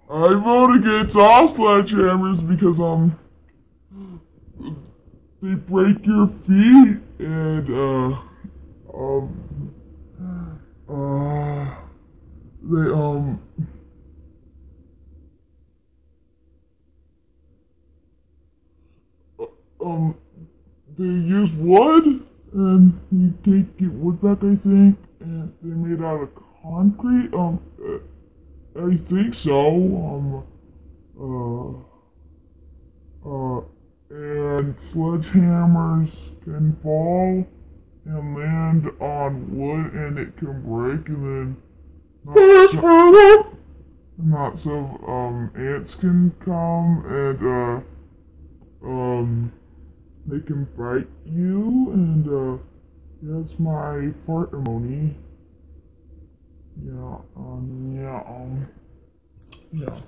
I vote against all sledgehammers because they break your feet and um they um they use wood and you take get wood back, I think, and they're made out of concrete. I think so. And sledgehammers can fall and land on wood and it can break and then lots of ants can come and they can bite you and that's my fart emoji. Yeah, yeah.